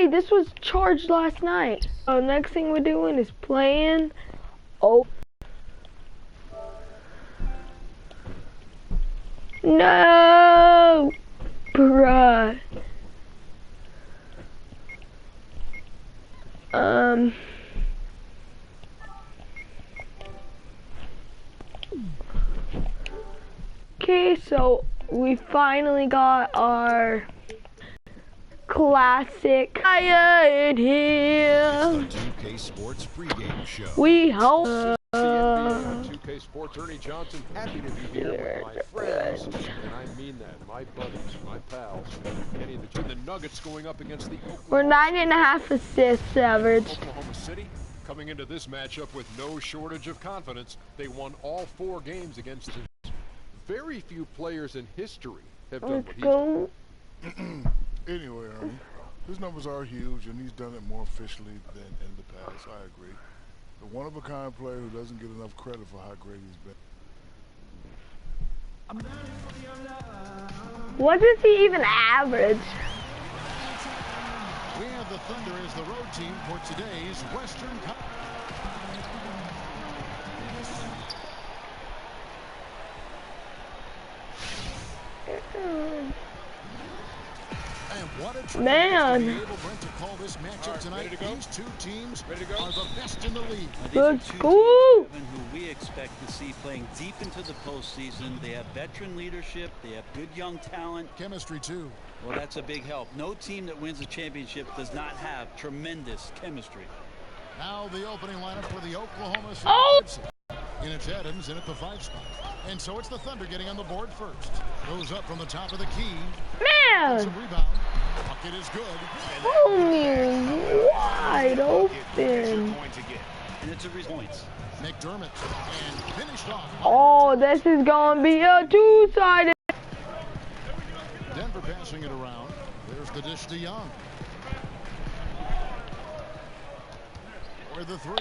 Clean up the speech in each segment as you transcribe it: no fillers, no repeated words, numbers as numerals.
way, this was charged last night. So next thing we're doing is playing. Oh. No! Bruh. Okay, so we finally got our classic fire in here. The 2K Sports pregame show. We hope. NBA 2K Sports Ernie Johnson, happy to be here with my friends, and I mean that, my buddies, my pals, Kenny the Nuggets going up against the We're 9.5 assists average. Oklahoma City. Coming into this matchup with no shortage of confidence, they won all 4 games against the very few players in history have done what he's done. Anyway, Ernie, his numbers are huge, and he's done it more officially than in the past. I agree. A one-of-a-kind player who doesn't get enough credit for how great he's been. What does he even average? We have the Thunder as the road team for today's Western Cup. And what a man! to be able, Brent, to call this matchup tonight. These two teams are the best in the league. Let's go! Who we expect to see playing deep into the postseason. They have veteran leadership. They have good young talent. Chemistry too. Well, that's a big help. No team that wins a championship does not have tremendous chemistry. Now the opening lineup for the Oklahoma City. Oh! And it's Adams in at the 5 spot. And so it's the Thunder getting on the board first. Goes up from the top of the key. Man! It's a rebound. Bucket is good. Only wide open. And it's a points. McDermott and finished off. Oh, this is gonna be a two-sided. Denver passing it around. There's the dish to Young. For the 3.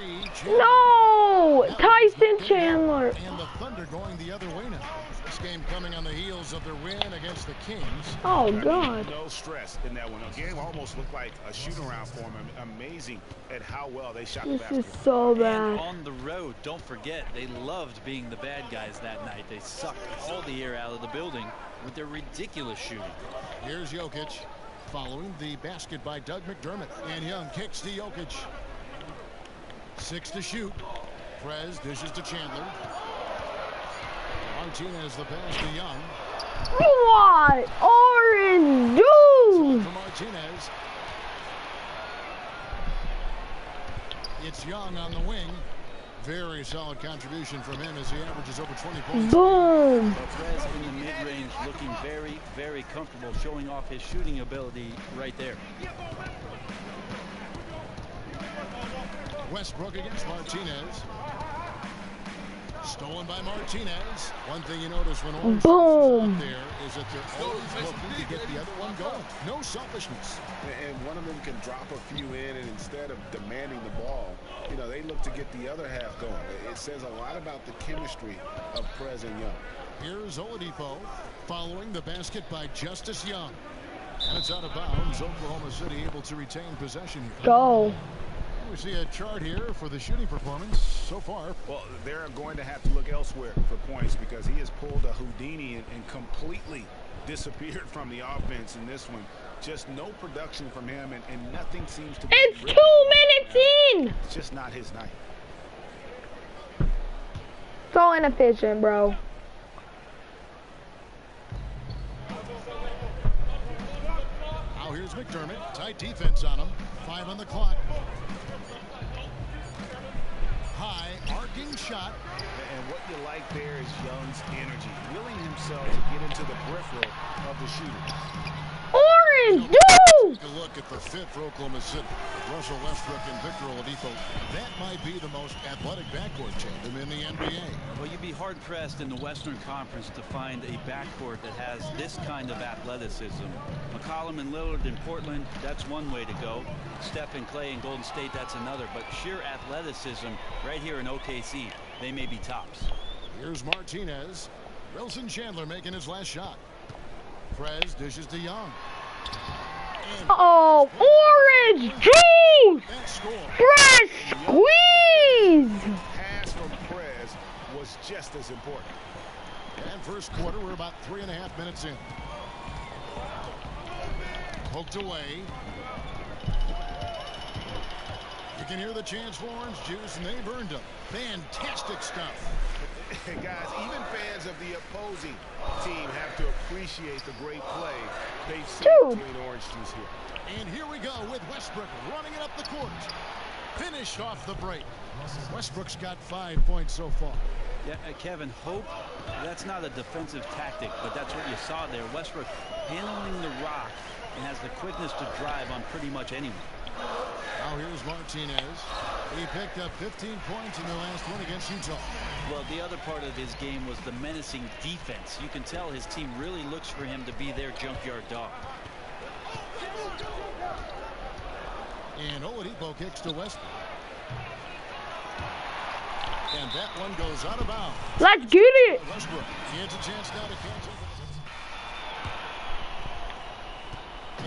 No! Tyson Chandler. And the Thunder going the other way now. This game coming on the heels of their win against the Kings. Oh, God. No stress in that one. The game almost looked like a shoot-around for them. Amazing at how well they shot the This basketball. is so And bad. on the road, don't forget, they loved being the bad guys that night. They sucked all the air out of the building with their ridiculous shooting. Here's Jokic following the basket by Doug McDermott. And Young kicks to Jokic. 6 to shoot. Prez dishes to Chandler. Martinez the pass to Young. What? Orange dude! For Martinez. It's Young on the wing. Very solid contribution from him as he averages over 20 points. Boom! Prez in the mid-range looking very, very comfortable, showing off his shooting ability right there. Westbrook against Martinez. Stolen by Martinez. One thing you notice when Orange is out there is that they're always looking to get the other one going. No selfishness. And one of them can drop a few in, and instead of demanding the ball, you know, they look to get the other half going. It says a lot about the chemistry of Prez and Young. Here's Oladipo following the basket by Justice Young. And it's out of bounds. Oklahoma City able to retain possession here. Go. We see a chart here for the shooting performance so far. Well, they're going to have to look elsewhere for points because he has pulled a Houdini and completely disappeared from the offense in this one. Just no production from him, and nothing seems to be. It's 2 minutes in! It's just not his night. So inefficient, bro. Now here's McDermott. Tight defense on him. 5 on the clock. High, arcing shot. And what you like there is Young's energy, willing himself to get into the peripheral of the shooter. Orange dude! Take a look at the fit for Oklahoma City. Russell Westbrook and Victor Oladipo. That might be the most athletic backcourt tandem in the NBA. Well, you'd be hard-pressed in the Western Conference to find a backcourt that has this kind of athleticism. McCollum and Lillard in Portland, that's one way to go. Steph and Clay in Golden State, that's another. But sheer athleticism right here in OKC, they may be tops. Here's Martinez. Wilson Chandler making his last shot. Prez dishes to Young. Oh, orange juice! Fresh squeeze! Pass from Perez was just as important. And first quarter, we're about 3.5 minutes in. Poked away. You can hear the chants for orange juice, and they've earned them. Fantastic stuff. Guys, even fans of the opposing team have to appreciate the great play they've seen between orange juice here. And here we go with Westbrook running it up the court. Finished off the break. Westbrook's got 5 points so far. Yeah, Kevin, hope that's not a defensive tactic, but that's what you saw there. Westbrook handling the rock and has the quickness to drive on pretty much anyone. Now here's Martinez. He picked up 15 points in the last one against Utah. Well, the other part of his game was the menacing defense. You can tell his team really looks for him to be their junkyard dog. And Oladipo kicks to Westbrook. And that one goes out of bounds. Let's get it. Westbrook. He has a chance now to cancel.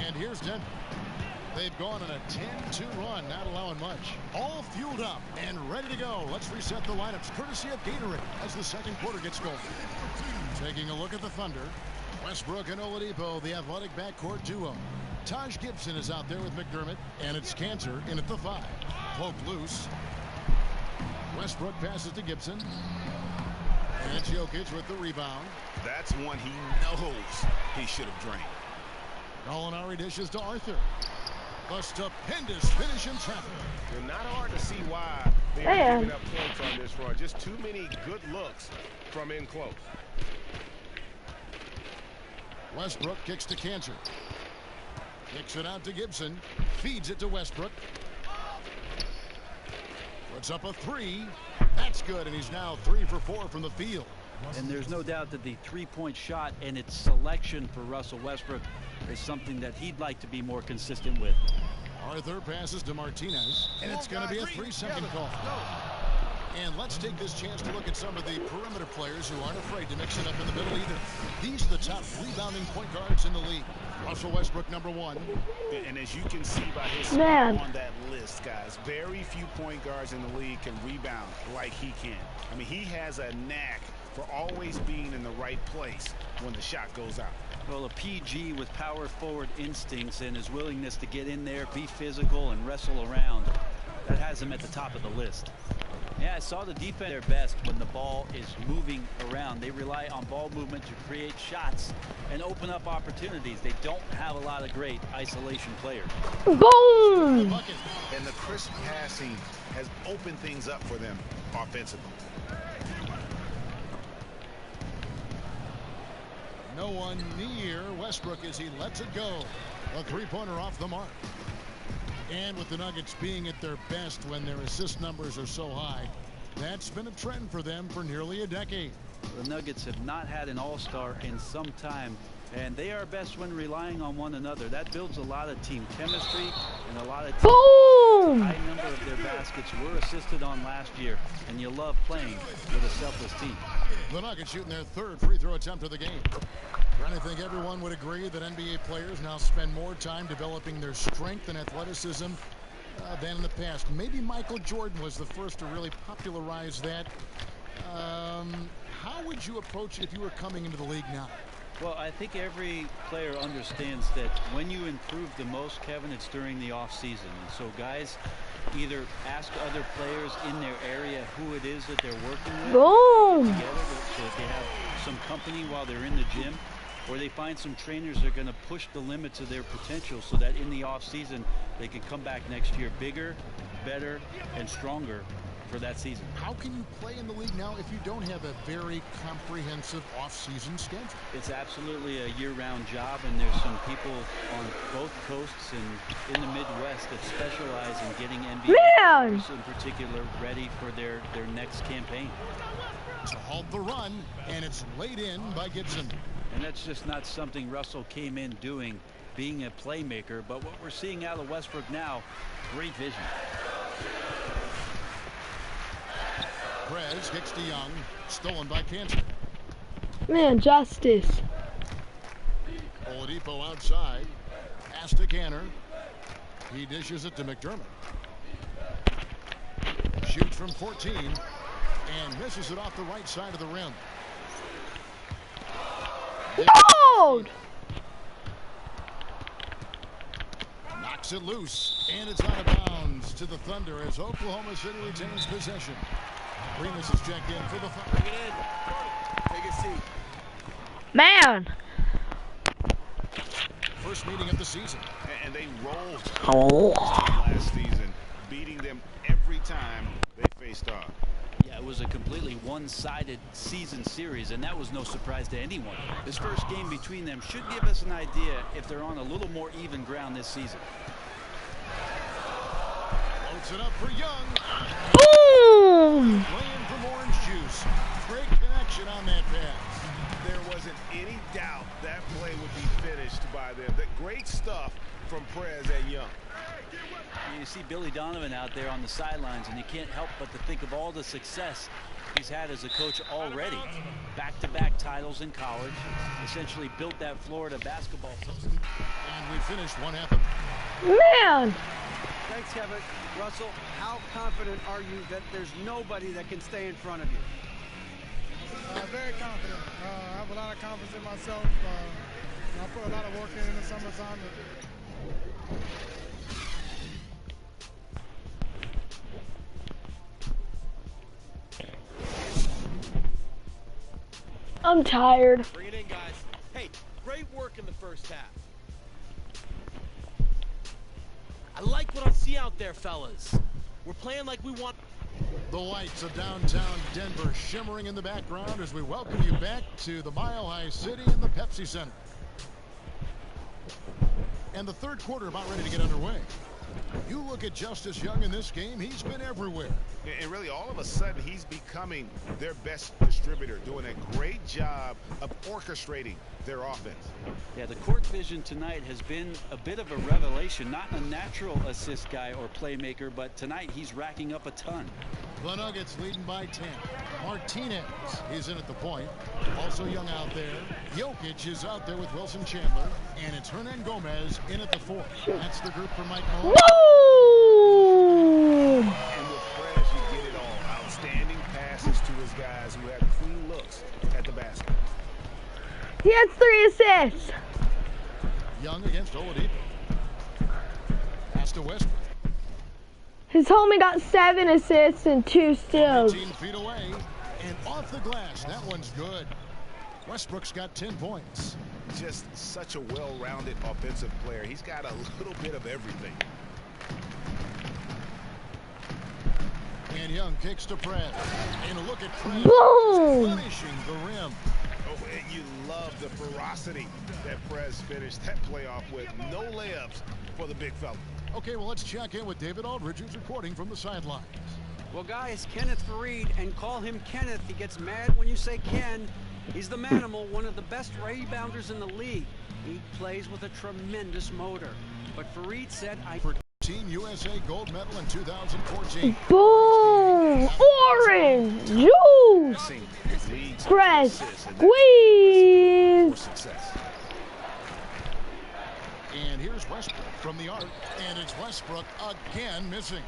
And here's Denver. They've gone on a 10-2 run, not allowing much. All fueled up and ready to go. Let's reset the lineups, courtesy of Gatorade, as the second quarter gets going. Taking a look at the Thunder. Westbrook and Oladipo, the athletic backcourt duo. Taj Gibson is out there with McDermott, and it's Cantor in at the 5. Poked loose. Westbrook passes to Gibson. And it's Jokic with the rebound. That's one he knows he should have drained. Gallinari dishes to Arthur. A stupendous finish in traffic. And not hard to see why they are giving up points on this run. Just too many good looks from in close. Westbrook kicks to Cantor. Kicks it out to Gibson. Feeds it to Westbrook. Puts up a 3. That's good, and he's now 3 for 4 from the field. And there's no doubt that the three-point shot and its selection for Russell Westbrook is something that he'd like to be more consistent with. Arthur passes to Martinez, and it's going to be a 3-second call. And let's take this chance to look at some of the perimeter players who aren't afraid to mix it up in the middle either. These are the top rebounding point guards in the league. Russell Westbrook, number 1. And as you can see by his spot on that list, guys, very few point guards in the league can rebound like he can. I mean, he has a knack for always being in the right place when the shot goes out. Well, a PG with power forward instincts and his willingness to get in there, be physical, and wrestle around, that has him at the top of the list. Yeah, I saw the defense their best when the ball is moving around. They rely on ball movement to create shots and open up opportunities. They don't have a lot of great isolation players. Boom! And the crisp passing has opened things up for them offensively. No one near Westbrook as he lets it go. A 3-pointer off the mark. And with the Nuggets being at their best when their assist numbers are so high, that's been a trend for them for nearly a decade. The Nuggets have not had an all-star in some time, and they are best when relying on one another. That builds a lot of team chemistry and a lot of team. Boom! A high number of their baskets were assisted on last year, and you love playing with a selfless team. The Nuggets shooting their 3rd free throw attempt of the game. I think everyone would agree that NBA players now spend more time developing their strength and athleticism than in the past. Maybe Michael Jordan was the first to really popularize that. How would you approach it if you were coming into the league now? Well, I think every player understands that when you improve the most, Kevin, it's during the off-season. And so guys either ask other players in their area who it is that they're working with together, so that they have some company while they're in the gym, or they find some trainers that are going to push the limits of their potential so that in the off-season they can come back next year bigger, better, and stronger for that season. How can you play in the league now if you don't have a very comprehensive off-season schedule? It's absolutely a year-round job, and there's some people on both coasts and in the Midwest that specialize in getting NBA players in particular ready for their next campaign. To halt the run, and it's laid in by Gibson. And that's just not something Russell came in doing, being a playmaker, but what we're seeing out of Westbrook now, great vision. Perez kicks to Young, stolen by Cantor. Man, justice. Oladipo outside. Pass to Canner. He dishes it to McDermott. Shoots from 14 and misses it off the right side of the rim. Gold! Knocks it loose, and it's out of bounds to the Thunder as Oklahoma City retains possession. Remus is checked in for the Thunder. Bring it in. Take a seat. Man! First meeting of the season. And they rolled last season, beating them every time they faced off. Yeah, it was a completely one-sided season series, and that was no surprise to anyone. This first game between them should give us an idea if they're on a little more even ground this season. Floats it up for Young. Boom! Playing from Orange Juice. Great connection on that pass. There wasn't any doubt that play would be finished by them. That great stuff from Prez and Young. You see Billy Donovan out there on the sidelines, and you can't help but to think of all the success he's had as a coach already. Back-to-back titles in college, essentially built that Florida basketball system. And we finished one half of Man! Thanks, Kevin. Russell, how confident are you that there's nobody that can stay in front of you? Very confident. I have a lot of confidence in myself. I put a lot of work in the summertime. I'm tired. Bring it in, guys. Hey, great work in the first half. I like what I see out there, fellas. We're playing like we want. the lights of downtown Denver shimmering in the background as we welcome you back to the Mile High City in the Pepsi Center. And the third quarter about ready to get underway. You look at Justice Young in this game, he's been everywhere. And really, all of a sudden, he's becoming their best distributor, doing a great job of orchestrating their offense. Yeah, the court vision tonight has been a bit of a revelation. Not a natural assist guy or playmaker, but tonight he's racking up a ton. The Nuggets leading by 10. Martinez is in at the point. Also Young out there. Jokic is out there with Wilson Chandler. And it's Hernan Gomez in at the 4. That's the group for Mike Malone. Woo! And with Perez, you get it all. Outstanding passes to his guys who have clean looks at the basket. He has 3 assists. Young against Oladipo. Pass to Westbrook. His homie got 7 assists and 2 steals. 18 feet away and off the glass. That one's good. Westbrook's got 10 points. Just such a well-rounded offensive player. He's got a little bit of everything. And Young kicks to Prez. And a look at Prez. Boom! Punishing the rim. Oh, and you love the ferocity that Prez finished that playoff with. No layups for the big fella. Okay, well, let's check in with David Aldridge, who's reporting from the sidelines. Well, guys, Kenneth Faried, and call him Kenneth. He gets mad when you say Ken. He's the manimal, one of the best rebounders in the league. He plays with a tremendous motor. But Faried said, For Team USA gold medal in 2014. Boom! Orange juice! Press squeeze! Success. And here's Westbrook from the arc, and it's Westbrook again missing.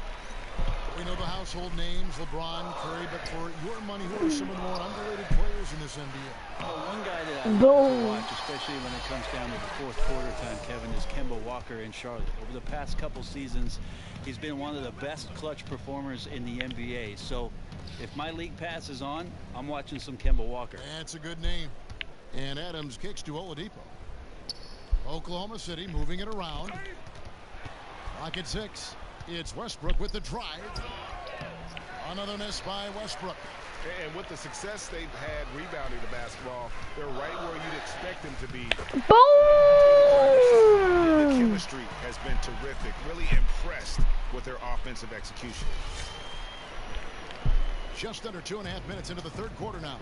We know the household names, LeBron, Curry, but for your money, who are some of the more underrated players in this NBA? Well, one guy that I love Boom. to watch, especially when it comes down to the fourth quarter time, Kevin, is Kemba Walker in Charlotte. Over the past couple seasons, he's been one of the best clutch performers in the NBA. So if my league pass is on, I'm watching some Kemba Walker. That's a good name. And Adams kicks to Oladipo. Oklahoma City moving it around. Clock at 6. It's Westbrook with the drive. Another miss by Westbrook. And with the success they've had rebounding the basketball, they're right where you'd expect them to be. The Boom! chemistry has been terrific. Really impressed with their offensive execution. Just under 2.5 minutes into the third quarter now.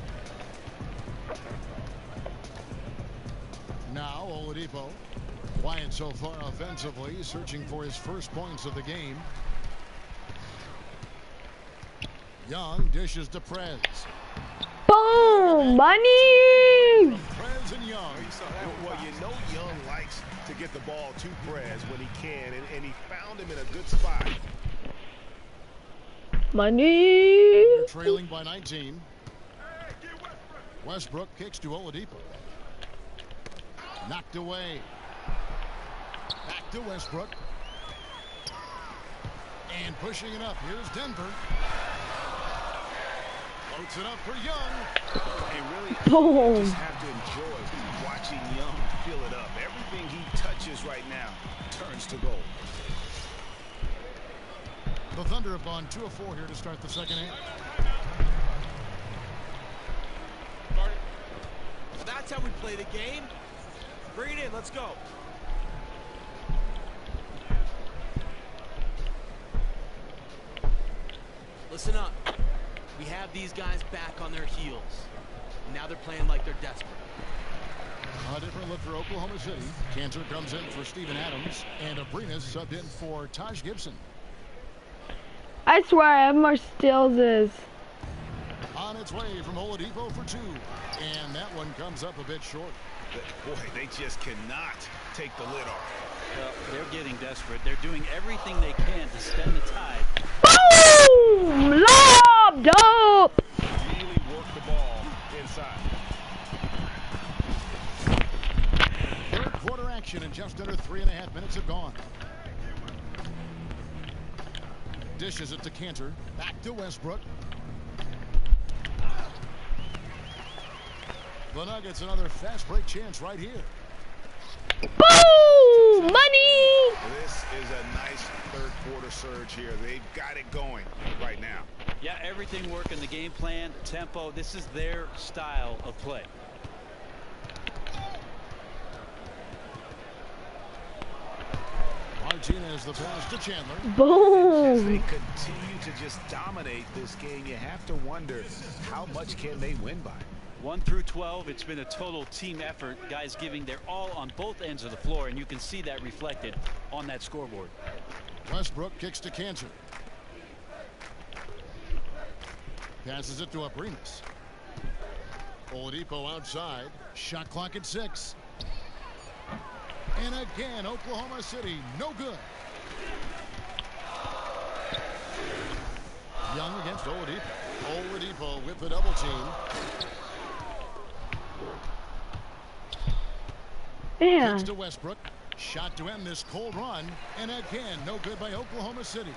Now Oladipo, quiet so far offensively, searching for his first points of the game. Young dishes to Prez. Boom! Boom! Money! Prez and Young. Well, you know Young likes to get the ball to Prez when he can, and he found him in a good spot. Money! They're trailing by 19. Westbrook kicks to Oladipo. Knocked away. Back to Westbrook. And pushing it up. Here's Denver. Floats it up for Young. And really, you just have to enjoy watching Young fill it up. Everything he touches right now turns to gold. The Thunder have gone 2 of 4 here to start the second half. That's how we play the game. Bring it in. Let's go. Listen up. We have these guys back on their heels. Now they're playing like they're desperate. A different look for Oklahoma City. Cantor comes in for Steven Adams. And Abrinas subbed in for Taj Gibson. I swear I have more steals is. On its way from Oladipo for 2. And that one comes up a bit short. Boy, they just cannot take the lid off. Well, they're getting desperate. They're doing everything they can to stem the tide. Boom! Lobbed up! Really work the ball inside. Third quarter action and just under 3.5 minutes have gone. Dishes it to Cantor. Back to Westbrook. The Nuggets another fast break chance right here. Boom! Money! This is a nice third quarter surge here. They've got it going right now. Yeah, everything working, the game plan, tempo. This is their style of play. Martinez the pass to Chandler. As they Boom! continue to just dominate this game, you have to wonder how much can they win by. 1 through 12, it's been a total team effort. Guys giving their all on both ends of the floor, and you can see that reflected on that scoreboard. Westbrook kicks to Cantor. Passes it to Abrinas. Oladipo outside. Shot clock at 6. And again, Oklahoma City, no good. Young against Oladipo. Oladipo with the double team. Yeah. Kicks to Westbrook. Shot to end this cold run. And again, no good by Oklahoma City.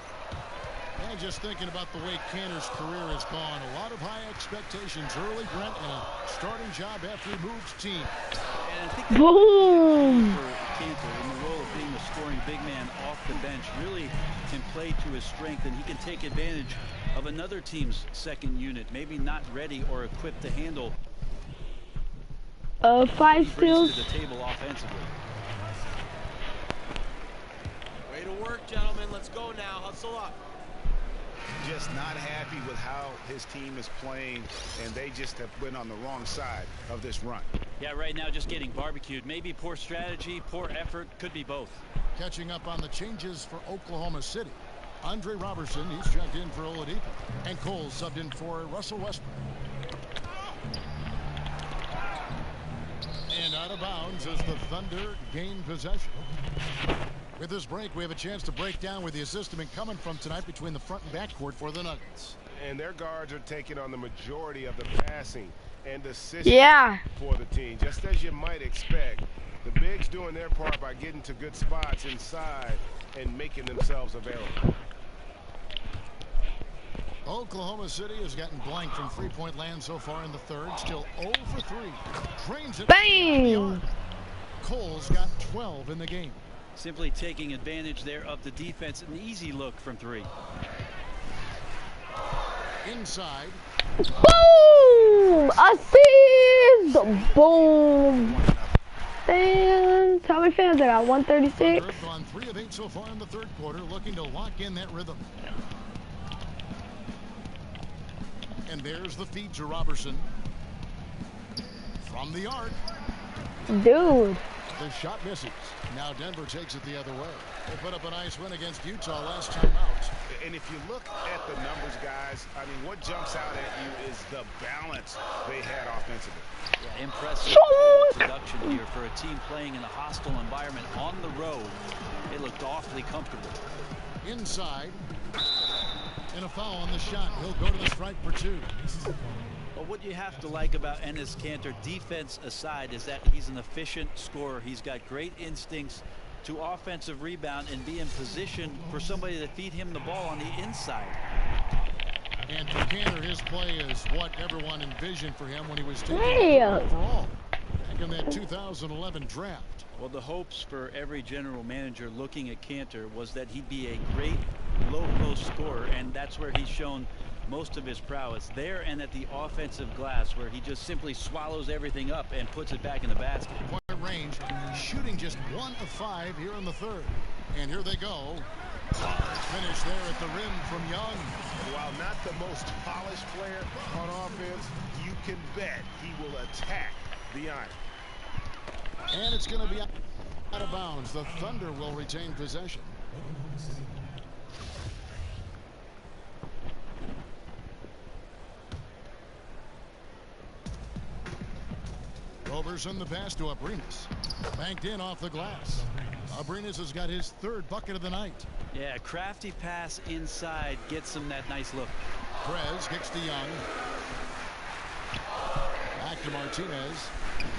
And just thinking about the way Cantor's career has gone, a lot of high expectations early, Brent, and a starting job after he moves team. And I think that Boom! for Cantor in the role of being a scoring big man off the bench really can play to his strength, and he can take advantage of another team's second unit, maybe not ready or equipped to handle 5 he brings steals. to the table offensively. Way to work, gentlemen. Let's go now. Hustle up. Just not happy with how his team is playing, and they just have been on the wrong side of this run. Yeah, right now just getting barbecued. Maybe poor strategy, poor effort, could be both. Catching up on the changes for Oklahoma City. Andre Robertson, he's checked in for Oladipo. And Cole subbed in for Russell Westbrook. And out of bounds as the Thunder gain possession. With this break, we have a chance to break down where the assist has been coming from tonight between the front and back court for the Nuggets. And their guards are taking on the majority of the passing and assist for the team, just as you might expect. The bigs doing their part by getting to good spots inside and making themselves available. Oklahoma City has gotten blank from three-point land so far in the third. Still 0 for 3. Drains it. Bang! Cole's got 12 in the game. Simply taking advantage there of the defense. An easy look from 3. Inside. Boom! Assist! Boom! And how many fans I got? 136? They've gone 3 of 8 so far in the third quarter, looking to lock in that rhythm. And there's the feed to Robertson. From the arc. Dude. The shot misses. Now Denver takes it the other way. They put up a nice win against Utah last time out. And if you look at the numbers, guys, I mean, what jumps out at you is the balance they had offensively. Yeah, impressive total production here for a team playing in a hostile environment on the road. It looked awfully comfortable. Inside. And a foul on the shot. He'll go to the stripe for 2. Well, what you have to like about Enes Kanter, defense aside, is that he's an efficient scorer. He's got great instincts to offensive rebound and be in position for somebody to feed him the ball on the inside. And for Kanter, his play is what everyone envisioned for him when he was taken overall back in that 2011 draft. Well, the hopes for every general manager looking at Kanter was that he'd be a great low post scorer, and that's where he's shown most of his prowess, there and at the offensive glass, where he just simply swallows everything up and puts it back in the basket. Point range, shooting just 1 of 5 here in the third. And here they go. Finish there at the rim from Young. While not the most polished player on offense, you can bet he will attack the iron. And it's going to be out of bounds. The Thunder will retain possession. Roberson the pass to Abrinas. Banked in off the glass. Abrinas has got his 3rd bucket of the night. Yeah, crafty pass inside gets him that nice look. Prez kicks to Young. Back to Martinez.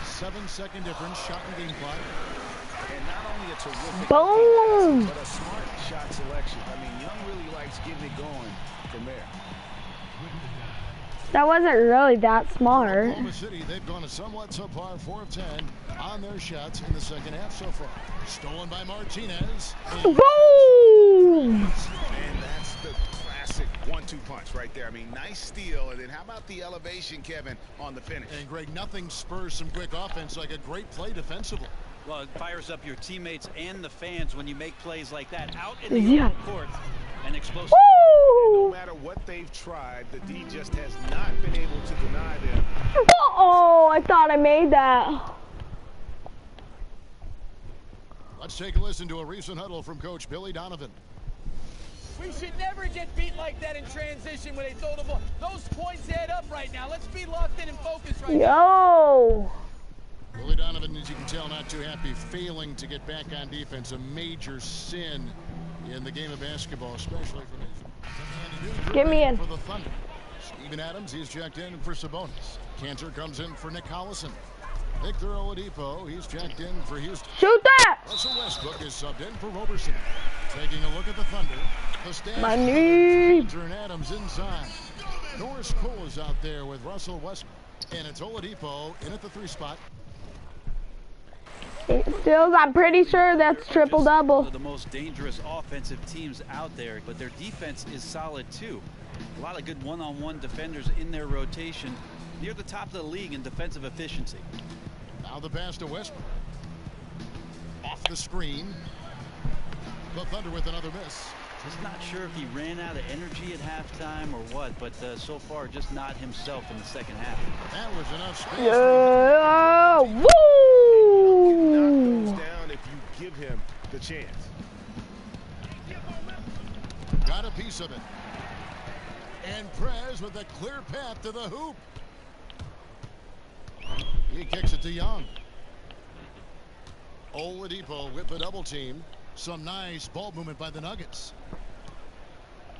7-second difference. Shot and game clock. And not only a terrific Boom! but a smart shot selection. I mean, Young really likes getting it going from there. That wasn't really that smart. Oklahoma City, they've gone a somewhat subpar 4 of 10 on their shots in the second half so far. Stolen by Martinez. Boom! And that's the classic 1-2 punch right there. I mean, nice steal. And then how about the elevation, Kevin, on the finish? And Greg, nothing spurs some quick offense like a great play defensively. Well, it fires up your teammates and the fans when you make plays like that out in the open court and explosive. No matter what they've tried, the D just has not been able to deny them. Oh, I thought I made that. Let's take a listen to a recent huddle from Coach Billy Donovan. We should never get beat like that in transition when they throw the ball. Those points add up right now. Let's be locked in and focused right now. Billy Donovan, as you can tell, not too happy, failing to get back on defense. A major sin in the game of basketball, especially for his. Get me in. For the Thunder. Steven Adams, he's checked in for Sabonis. Kanter comes in for Nick Collison. Victor Oladipo, he's checked in for Houston. Shoot that! Russell Westbrook is subbed in for Roberson. Taking a look at the Thunder. The stash. My knee. Kanter and Adams inside. Norris Cole is out there with Russell Westbrook. And it's Oladipo in at the 3 spot. Stills, I'm pretty sure that's triple-double. One of the most dangerous offensive teams out there, but their defense is solid too. A lot of good one-on-one defenders in their rotation, near the top of the league in defensive efficiency. Now the pass to Westbrook. Off the screen. The Thunder with another miss. Just not sure if he ran out of energy at halftime or what, but so far just not himself in the second half. That was enough space. Yeah, woo! Knock those down if you give him the chance. Got a piece of it. And Prez with a clear path to the hoop. He kicks it to Young. Oladipo with the double team. Some nice ball movement by the Nuggets.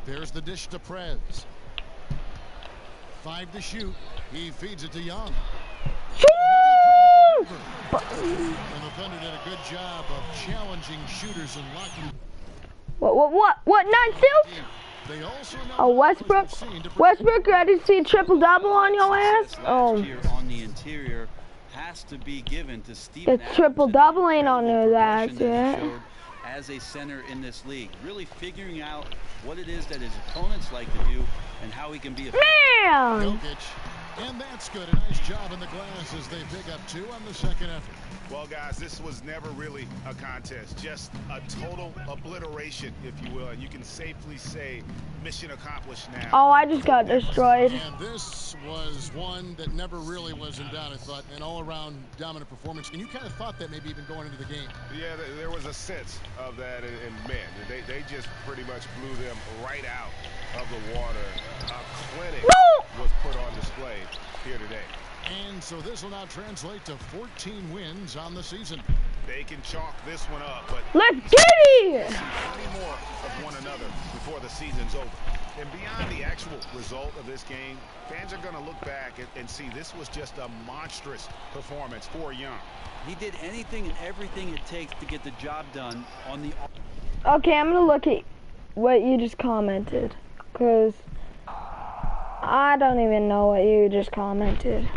There's the dish to Prez. 5 to shoot. He feeds it to Young. And the Thunder did a good job of challenging shooters and locking. What? 9 steals? They also Westbrook, I didn't see a triple-double on your ass. Last year on the interior has to be given to Steven The Adams. triple-double ain't on his ass Progression that he yet. showed as a center in this league, really figuring out what it is that his opponents like to do and how he can be effective. Man! Jokic And that's good. A nice job in the glass as they pick up 2 on the second effort. Well, guys, this was never really a contest, just a total obliteration, if you will. And you can safely say mission accomplished now. Oh, I just got destroyed. And this was one that never really was in doubt, I thought. An all-around dominant performance. And you kind of thought that maybe even going into the game. Yeah, there was a sense of that. And man, they just pretty much blew them right out of the water. A clinic was put on display here today. And so this will now translate to 14 wins on the season. They can chalk this one up, but let's get it! Plenty more of one another before the season's over. And beyond the actual result of this game, fans are going to look back and see this was just a monstrous performance for Young. He did anything and everything it takes to get the job done on the... Okay, I'm going to look at what you just commented, because I don't even know what you just commented.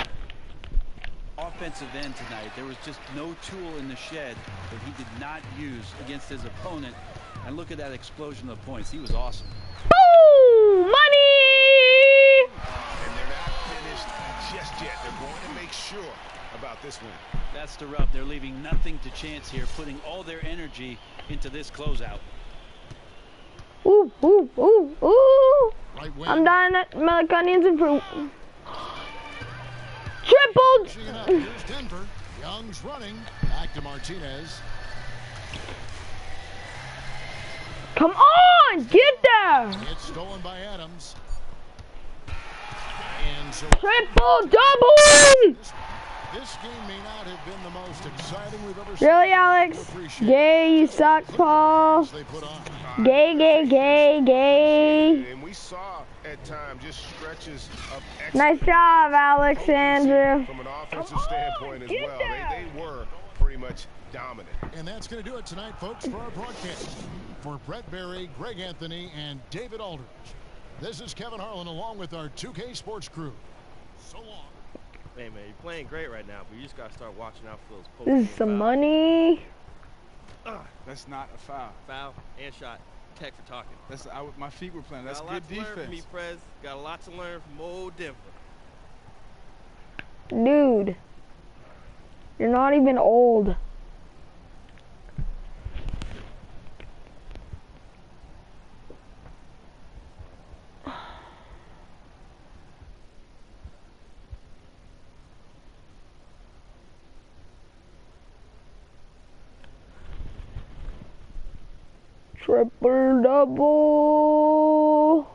Offensive end tonight, there was just no tool in the shed that he did not use against his opponent. And look at that explosion of points. He was awesome. Boom! Money! And they're not finished just yet. They're going to make sure about this win. That's the rub. They're leaving nothing to chance here, putting all their energy into this closeout. Ooh, ooh, ooh, ooh. Right. I'm dying at milk, onions, and fruit. Triple! Here's Denver. Young's running. Back to Martinez. Come on! Get there! It's stolen by Adams. And so Triple double! This game may not have been the most exciting we've ever seen. Really, Alex? Gay, you suck, Paul. Gay, gay, gay, gay. And we saw at times just stretches of nice job, Alex, Andrew. From an offensive standpoint as well. They were pretty much dominant. And that's going to do it tonight, folks, for our broadcast. For Brett Berry, Greg Anthony, and David Aldridge, this is Kevin Harlan along with our 2K Sports crew. So long. Hey, man, you're playing great right now, but you just got to start watching out for those posts. This is some money. That's not a foul. Foul and shot. Tech for talking. That's my feet were playing. That's good defense. Got a lot to learn from me, Prez. Got a lot to learn from old Denver. Dude, you're not even old. Triple double.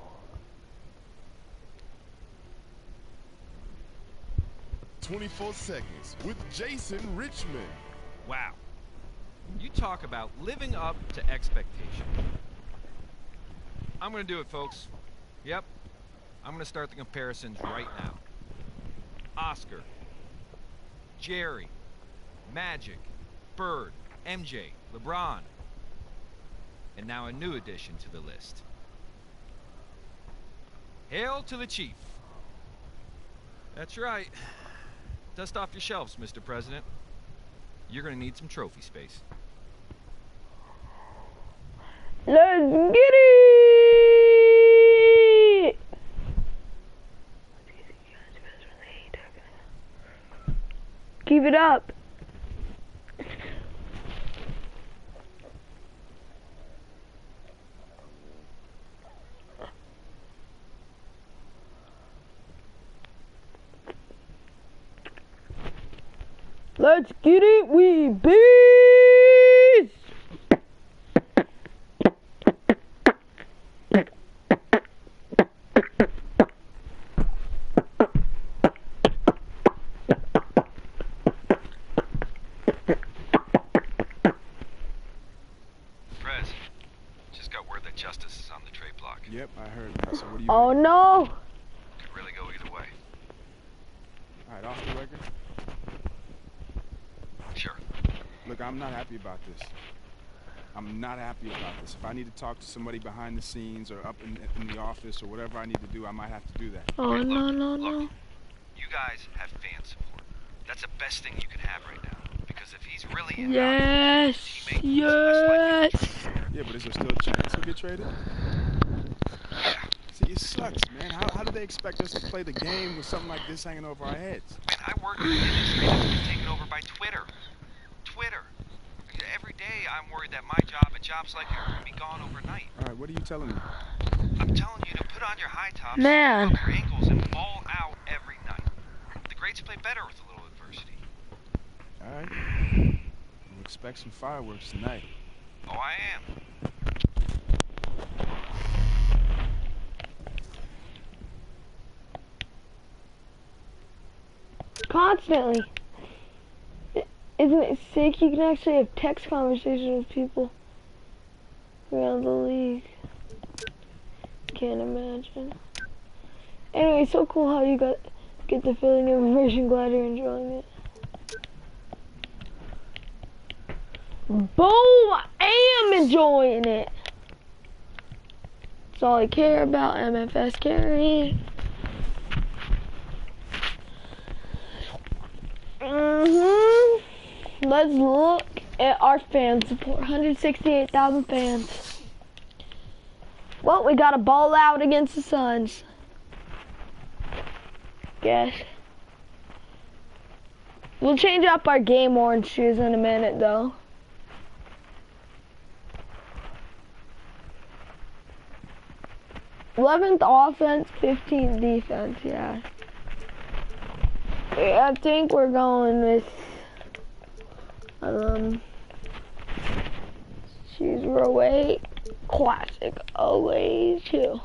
24 seconds with Jason Richmond. Wow. You talk about living up to expectation. I'm going to do it, folks. Yep. I'm going to start the comparisons right now. Oscar, Jerry, Magic, Bird, MJ, LeBron, and now a new addition to the list. Hail to the Chief. That's right. Dust off your shelves, Mr. President. You're going to need some trophy space. Let's get it! Keep it up. Let's get it, we bees! Prez, just got word that Justice is on the trade block. Yep, I heard that. So what do you Oh mean? no! Could really go either way. Alright, off the record. Sure. Look, I'm not happy about this. I'm not happy about this. If I need to talk to somebody behind the scenes or up in the office or whatever I need to do, I might have to do that. Oh Look, no, no, look, no. you guys have fan support. That's the best thing you can have right now. Because if he's really in Yes, yes. Yeah, but is there still a chance he'll get traded? yeah, See, it sucks, man. How do they expect us to play the game with something like this hanging over our heads? Man, I work in an industry that's been taken over by Twitter. Every day I'm worried that my job and jobs like yours will be gone overnight. All right, what are you telling me? I'm telling you to put on your high tops, Man. rub your ankles, and ball out every night. The greats play better with a little adversity. All right. We'll expect some fireworks tonight. Oh, I am. Constantly. Isn't it sick? You can actually have text conversations with people around the league. Can't imagine. Anyway, so cool how you get the feeling of immersion. Glad you're enjoying it. Boom! I am enjoying it. That's all I care about. MFS carry. Let's look at our fan support. 168,000 fans. Well, we got a ball out against the Suns. Guess. We'll change up our game orange shoes in a minute, though. th offense, 15th defense, yeah. I think we're going with shoes were away, classic away too.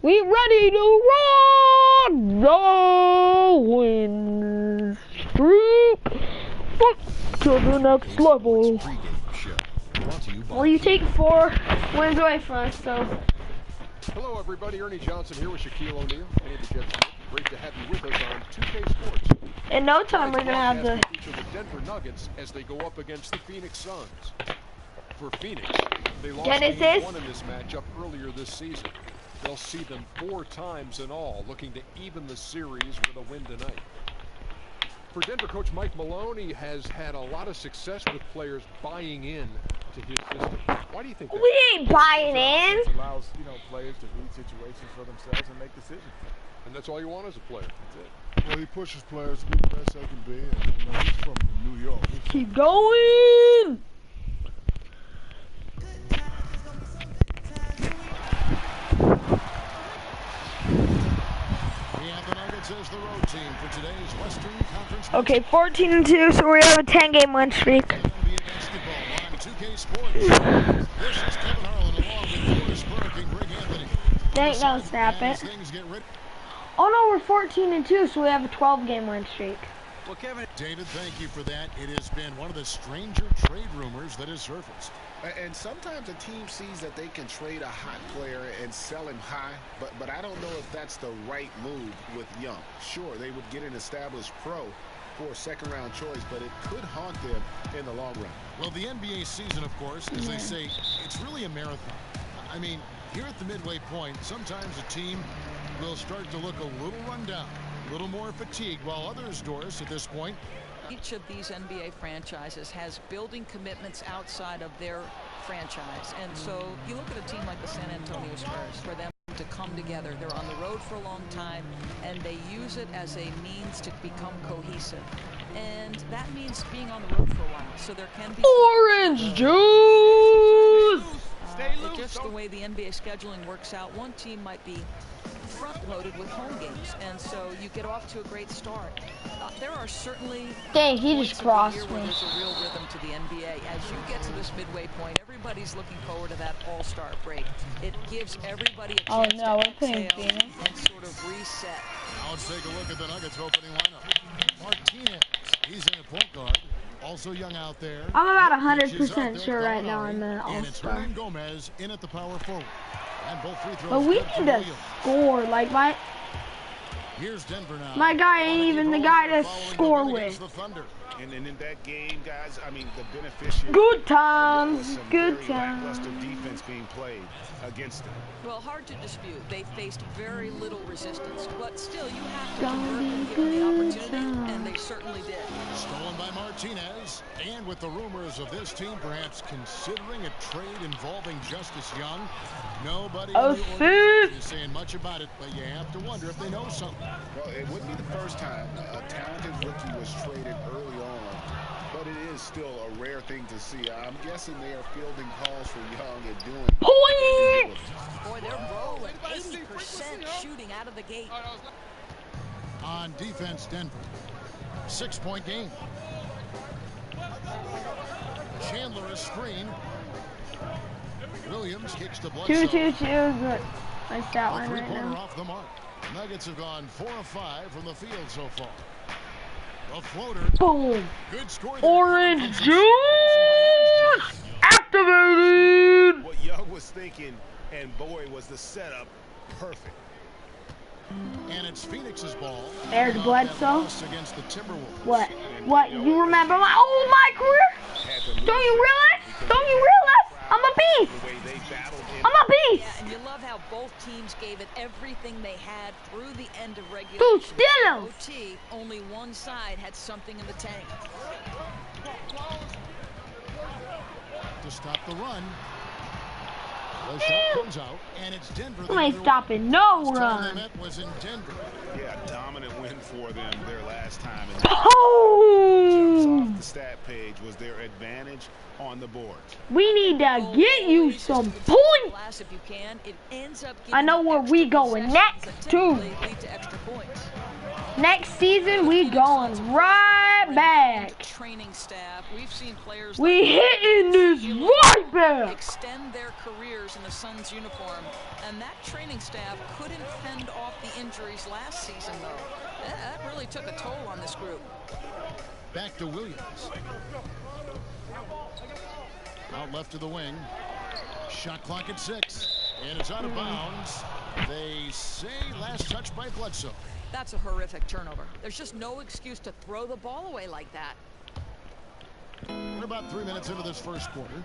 We ready to rock the win streak to the next level. Well, you take 4 wins away from us, so. Hello, everybody. Ernie Johnson here with Shaquille O'Neal. Any of the Jets. Great to have you with us on 2K Sports. In no time, we're gonna have the Denver Nuggets as they go up against the Phoenix Suns. For Phoenix, they lost Genesis 1 in this matchup earlier this season. They'll see them 4 times in all, looking to even the series with a win tonight. For Denver coach Mike Malone, he has had a lot of success with players buying in to his system. Why do you think that? We ain't buying in. It allows, players to read situations for themselves and make decisions. And that's all you want as a player. That's it. Well, he pushes players to be the best they can be, and he's from New York. Keep going. As the road team for today's Western Conference. Okay, 14-2, so we have a 10-game win streak. Thank no, snap it. Oh no, we're 14-2, so we have a 12-game win streak. Well, Kevin, David, thank you for that. It has been one of the stranger trade rumors that has surfaced. And sometimes a team sees that they can trade a hot player and sell him high, but I don't know if that's the right move with Young. Sure, they would get an established pro for a second-round choice, but it could haunt them in the long run. Well, the NBA season, of course, as they say, it's really a marathon. I mean, here at the midway point, sometimes a team will start to look a little run down, a little more fatigued, while others, Doris, at this point, each of these NBA franchises has building commitments outside of their franchise. And so you look at a team like the San Antonio Spurs, for them to come together. They're on the road for a long time, and they use it as a means to become cohesive. And that means being on the road for a while. So there can be orange juice! Just the way the NBA scheduling works out, one team might be front-loaded with home games, and so you get off to a great start. There are certainly dang, he just crossed me. There's a real rhythm to the NBA. As you get to this midway point, everybody's looking forward to that All-Star break. It gives everybody a chance to exhale and sort of reset. Now let's take a look at the Nuggets opening lineup. Martinez, he's in a point guard. Also young out there. I'm about 100% sure right now I'm an All-Star. And it's Gomez in at the power forward. And both free throws. But we need to score. Like Here's Denver now. my guy ain't even the guy to score with. And in that game, guys, I mean, the beneficiary. Good times. Was some Good very times. lackluster defense being played against them. Well, hard to dispute. They faced very little resistance, but still, you have to convert when given the opportunity, and they certainly did. Stolen by Martinez, and with the rumors of this team perhaps considering a trade involving Justice Young, nobody in the organization is saying much about it, but you have to wonder if they know something. Well, it wouldn't be the first time a talented rookie was traded early on, but it is still a rare thing to see. I'm guessing they are fielding calls for Young and doing Boy, they're rolling 80% shooting out of the gate. On defense, Denver. 6-point game. Chandler a screen. Williams kicks the blood. 2-2-2. Good. Nice stat line right Three-pointer now. off the mark. Nuggets have gone 4 of 5 from the field so far. A floater. Boom. Good score. Orange juice activated. What Young was thinking, and boy, was the setup perfect. And it's Phoenix's ball. There's Bledsoe. Against the Timberwolves. What? What? You remember my career? Don't you realize? Don't you realize? I'm a beast. I'm a beast. Yeah, and you love how both teams gave it everything they had through the end of regulation. Dude, still. OT, only one side had something in the tank. To stop the run. The shot comes out, and it's Denver. I ain't stopping no run. Was in Denver. Yeah, dominant win for them their last time. Oh! Off the stat page was their advantage on the board. We need to get you some points. I know where we going next too. Next season we going right back. Training staff, we've seen players we hitting this right back. Extend their careers in the Suns uniform, and that training staff couldn't fend off the injuries last season though. That really took a toll on this group. Back to Williams. Out left to the wing. Shot clock at 6. And it's out of bounds. They say last touch by Bledsoe. That's a horrific turnover. There's just no excuse to throw the ball away like that. We're about 3 minutes into this first quarter.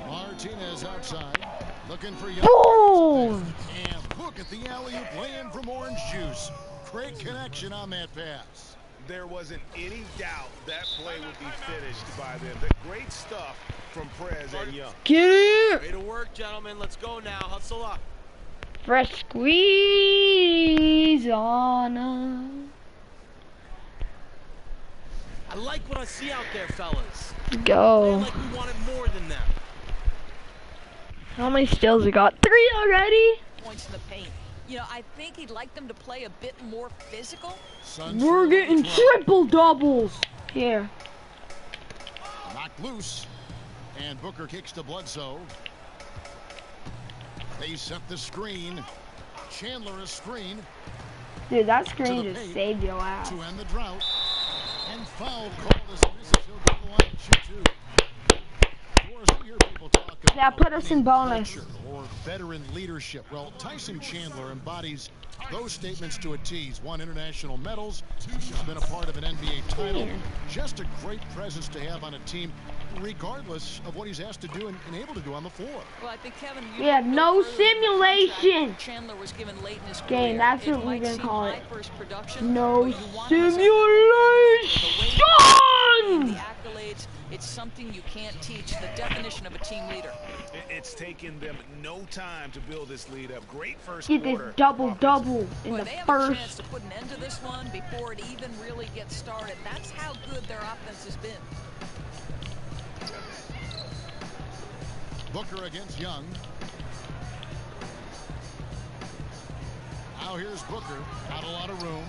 Martinez outside. Looking for Young. Boom! And look at the alley-oop land from Orange Juice. Great connection on that pass. There wasn't any doubt that play would be finished by them. The great stuff from Prez and Young. Get it! Way to work, gentlemen. Let's go now. Hustle up. Fresh squeeze on us. I like what I see out there, fellas. Go. Like we wanted more than them. How many steals we got? 3 already? Points in the paint. You know, I think he'd like them to play a bit more physical. We're getting triple doubles here. Knocked loose. And Booker kicks to Bledsoe. They set the screen. Chandler a screen. Dude, that screen just saved your ass. To end the drought. And foul called as misses. He'll go to the line and shoot 2. Of course, we hear people talk about yeah, put us in bonus. Or veteran leadership. Well, Tyson Chandler embodies those statements to a T. He's won international medals. He's been a part of an NBA title. Just a great presence to have on a team, regardless of what he's asked to do and able to do on the floor. Well, I think Kevin, we have no simulation. Chandler was given late in his game. That's what we're gonna call it. No simulation. The accolades, it's something you can't teach. The definition of a team leader. It's taken them no time to build this lead up. Great first quarter. Get this double-double in the they have first. A chance to put an end to this one before it even really gets started. That's how good their offense has been. Booker against Young. Now here's Booker. Not a lot of room.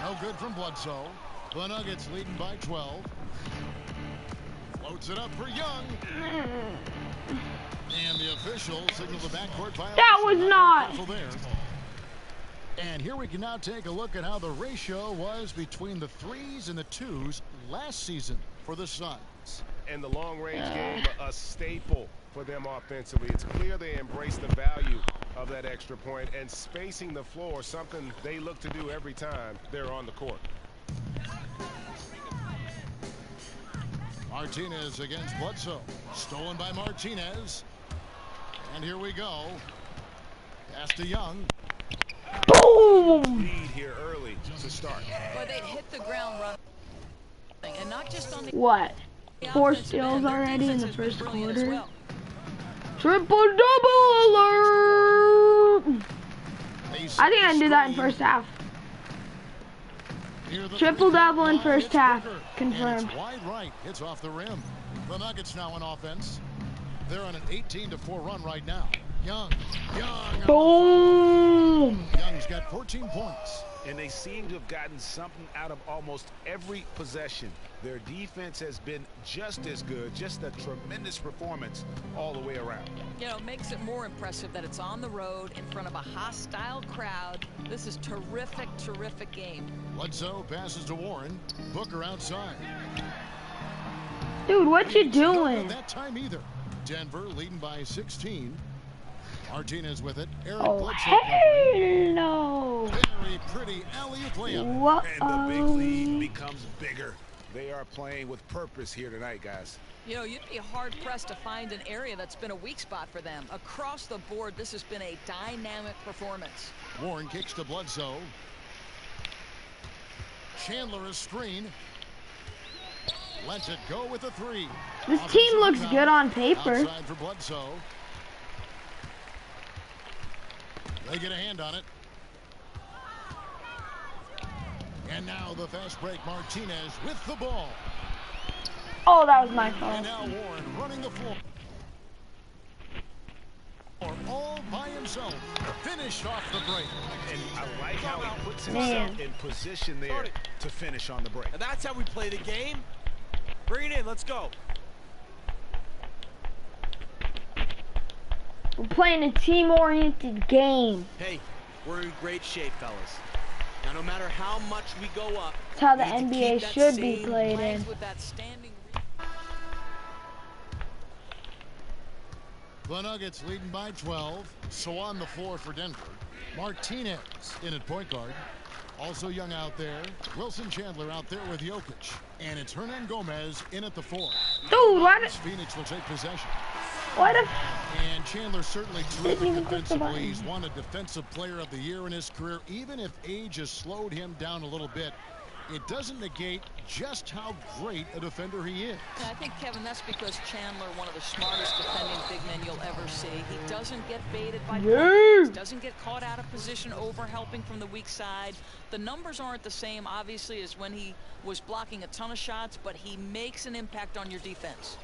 No good from Bledsoe. The Nuggets leading by 12. Floats it up for Young. And the official signaled the backcourt violation. That was not. There. And here we can now take a look at how the ratio was between the 3s and the 2s last season for the Suns. And the long-range game, a staple for them offensively. It's clear they embrace the value of that extra point and spacing the floor, something they look to do every time they're on the court. Martinez against Bledsoe. Stolen by Martinez. And here we go. Pass to Young. Boom! Lead here early to start. But they hit the ground running. And not just on the what? 4 steals already in the first quarter. Well. Triple-double alert! I think I can do that in first half. Triple-double in first half. Confirmed. It's wide right. It's off the rim. The Nuggets now on offense. They're on an 18-4 run right now. Young. Boom! Young's got 14 points. And they seem to have gotten something out of almost every possession. Their defense has been just as good, just a tremendous performance all the way around. You know, it makes it more impressive that it's on the road in front of a hostile crowd. This is terrific, terrific game. Bledsoe passes to Warren. Booker outside. Dude, what you doing? That time either. Denver leading by 16. Martinez with it. Oh, hell no. Very pretty alley-oop layup. And the big lead becomes bigger. They are playing with purpose here tonight, guys. You know, you'd be hard-pressed to find an area that's been a weak spot for them. Across the board, this has been a dynamic performance. Warren kicks to Bledsoe. Chandler a screen. Lets it go with a 3. This team looks good on paper. Outside for Bledsoe. They get a hand on it. And now the fast break. Martinez with the ball. Oh, that was my fault. And now Warren running the floor. All by himself. Finished off the break. And I like how he puts himself in position there to finish on the break. And that's how we play the game. Bring it in. Let's go. We're playing a team-oriented game. Hey, we're in great shape, fellas. Now, no matter how much we go up, that's how the NBA should be played in. With that standing. The Nuggets leading by 12. So on the floor for Denver. Martinez in at point guard. Also Young out there. Wilson Chandler out there with Jokic. And it's Hernan Gomez in at the 4. Dude, what? Phoenix will take possession. What if... And Chandler certainly terrific defensively. He's won a Defensive Player of the Year in his career. Even if age has slowed him down a little bit, it doesn't negate just how great a defender he is. And I think, Kevin, that's because Chandler, one of the smartest defending big men you'll ever see. He doesn't get baited by players, doesn't get caught out of position over helping from the weak side. The numbers aren't the same, obviously, as when he was blocking a ton of shots, but he makes an impact on your defense.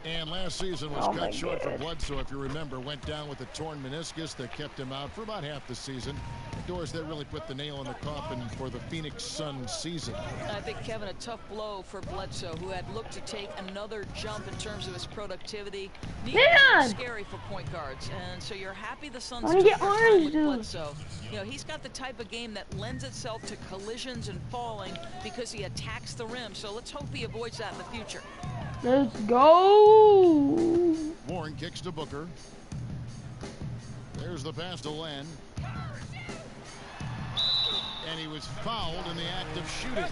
And last season was cut short for Bledsoe, if you remember. Went down with a torn meniscus that kept him out for about half the season. Doors that really put the nail in the coffin for the Phoenix Suns season. I think, Kevin, a tough blow for Bledsoe, who had looked to take another jump in terms of his productivity. Scary for point guards, and so you're happy the Suns took their time with Bledsoe. You know, he's got the type of game that lends itself to collisions and falling because he attacks the rim. So let's hope he avoids that in the future. Let's go. Warren kicks to Booker. There's the pass to Len. And he was fouled in the act of shooting.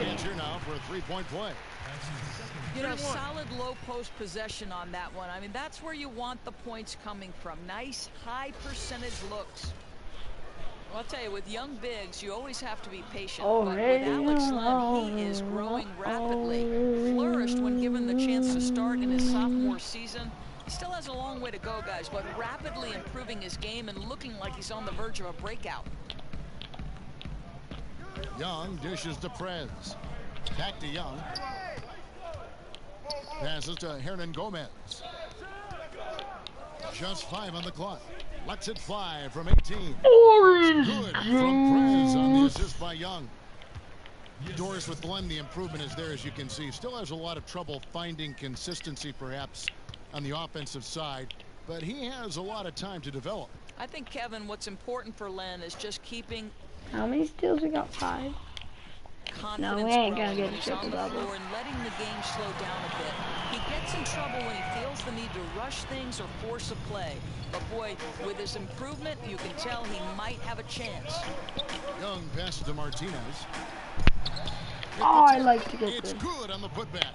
Chance here now for a three-point play. You know, solid low post possession on that one. I mean, that's where you want the points coming from. Nice high percentage looks. Well, I'll tell you, with young bigs, you always have to be patient. But with Alex Len, he is growing rapidly. Flourished when given the chance to start in his sophomore season. He still has a long way to go, guys, but rapidly improving his game and looking like he's on the verge of a breakout. Young dishes to Prez. Back to Young. Passes to Hernan Gomez. Just 5 on the clock. Lets it fly from 18. Orange Good from Prez on the assist by Young. Doris with Len, the improvement is there, as you can see. Still has a lot of trouble finding consistency, perhaps, on the offensive side, but he has a lot of time to develop. I think, Kevin, what's important for Len is just keeping... How many steals we got? 5. confidence No, we ain't growing gonna get when a he's on the triple-double. floor and letting the game slow down a bit. He gets in trouble when he feels the need to rush things or force a play. But boy, with his improvement, you can tell he might have a chance. Young passes to Martinez. Oh, I like to get It's this. good on the putback.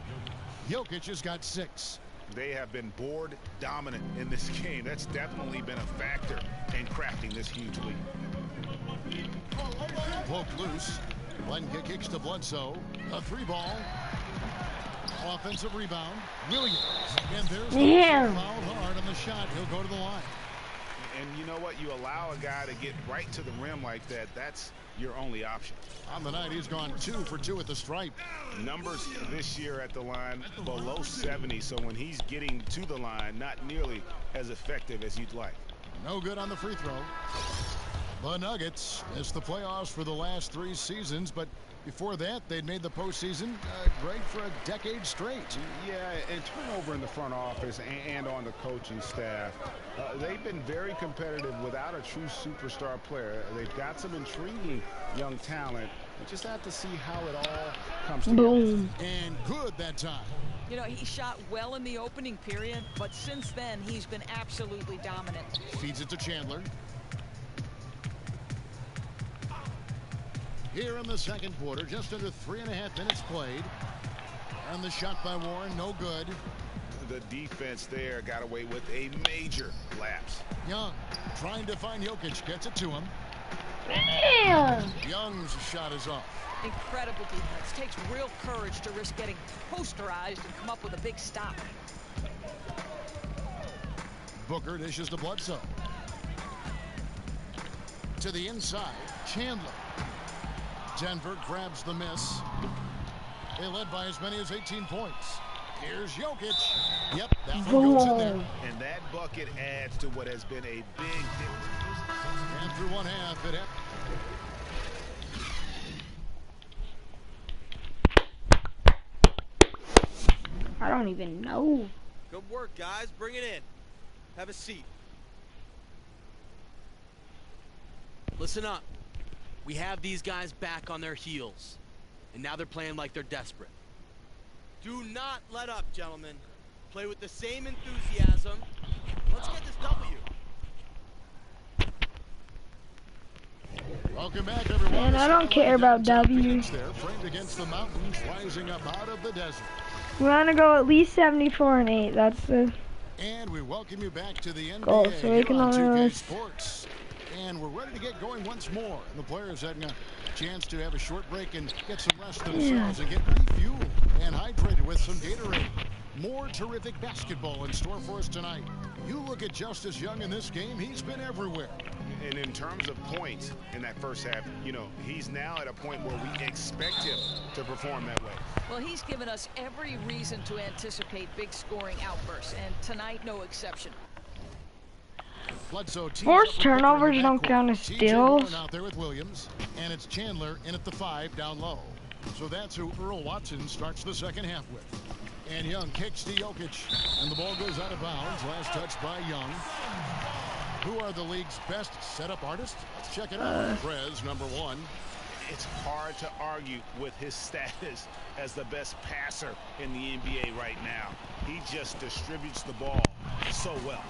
Jokic has got 6. They have been board dominant in this game. That's definitely been a factor in crafting this huge lead. Poked loose. Glenn kicks to Bledsoe. A 3-ball. Offensive rebound. Williams. And there's the foul hard on the shot. He'll go to the line. And you know what? You allow a guy to get right to the rim like that. That's your only option. On the night, he's gone 2 for 2 at the stripe. Numbers this year at the line below 70. So when he's getting to the line, not nearly as effective as you'd like. No good on the free throw. The Nuggets missed the playoffs for the last 3 seasons, but before that, they'd made the postseason great for a decade straight. Yeah, and turnover in the front office and on the coaching staff. They've been very competitive without a true superstar player. They've got some intriguing young talent. We just have to see how it all comes together. Boom. And good that time. You know, he shot well in the opening period, but since then, he's been absolutely dominant. Feeds it to Chandler. Here in the second quarter, just under 3.5 minutes played. And the shot by Warren, no good. The defense there got away with a major lapse. Young trying to find Jokic, gets it to him. Damn. Young's shot is off. Incredible defense. Takes real courage to risk getting posterized and come up with a big stop. Booker dishes to Bledsoe. To the inside, Chandler. Denver grabs the miss. They led by as many as 18 points. Here's Jokic. Yep, that one goes in there. And that bucket adds to what has been a big difference. And through one half, it I don't even know. Good work, guys. Bring it in. Have a seat. Listen up. We have these guys back on their heels, and now they're playing like they're desperate. Do not let up, gentlemen. Play with the same enthusiasm. Let's get this W. Welcome back, everyone. Man, I don't care about W's. There, framed against the mountains, rising up out of the desert. We want to go at least 74-8. That's the And we welcome you back to the NBA goal, so we can on only 2K lose. Sports. And we're ready to get going once more. The players having a chance to have a short break and get some rest themselves and get refueled and hydrated with some Gatorade. More terrific basketball in store for us tonight. You look at Justice Young in this game, he's been everywhere. And in terms of points in that first half, you know, he's now at a point where we expect him to perform that way. Well, he's given us every reason to anticipate big scoring outbursts, and tonight no exception. Forced turnovers don't count as steals. Out there with Williams, and it's Chandler in at the 5 down low. So that's who Earl Watson starts the second half with. And Young kicks to Jokic, and the ball goes out of bounds. Last touch by Young. Who are the league's best setup artists? Let's check it out. Prez, number 1. It's hard to argue with his status as the best passer in the NBA right now. He just distributes the ball so well.